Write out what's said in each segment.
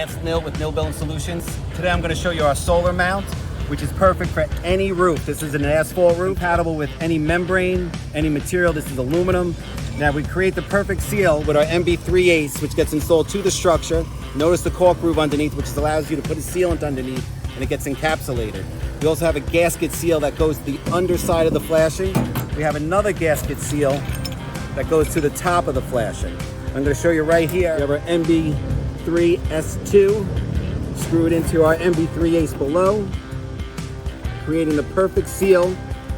Ask Nil with Nil Building Solutions. Today I'm going to show you our solar mount, which is perfect for any roof. This is an asphalt roof, compatible with any membrane, any material. This is aluminum. Now we create the perfect seal with our NB3S, which gets installed to the structure. Notice the cork groove underneath, which allows you to put a sealant underneath, and it gets encapsulated. We also have a gasket seal that goes to the underside of the flashing. We have another gasket seal that goes to the top of the flashing. I'm going to show you right here. We have our NB3S2 screwed into our NB3S below, creating the perfect seal,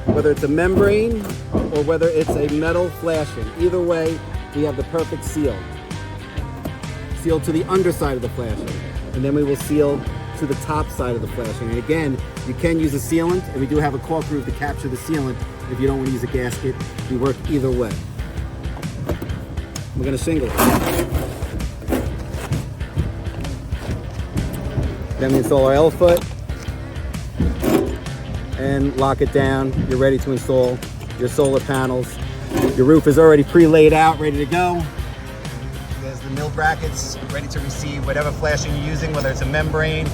whether it's a membrane or whether it's a metal flashing. Either way, we have the perfect seal. Seal to the underside of the flashing, and then we will seal to the top side of the flashing. And again, you can use a sealant, and we do have a cork groove to capture the sealant if you don't want to use a gasket. We work either way. We're going to shingle it. Then we install our L-foot and lock it down. You're ready to install your solar panels. Your roof is already pre-laid out, ready to go. There's the mill brackets ready to receive whatever flashing you're using, whether it's a membrane,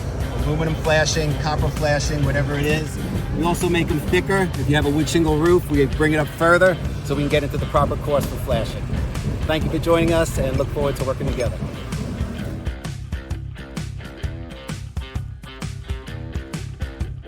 aluminum flashing, copper flashing, whatever it is. We also make them thicker. If you have a wood shingle roof, we bring it up further so we can get into the proper course for flashing. Thank you for joining us, and look forward to working together.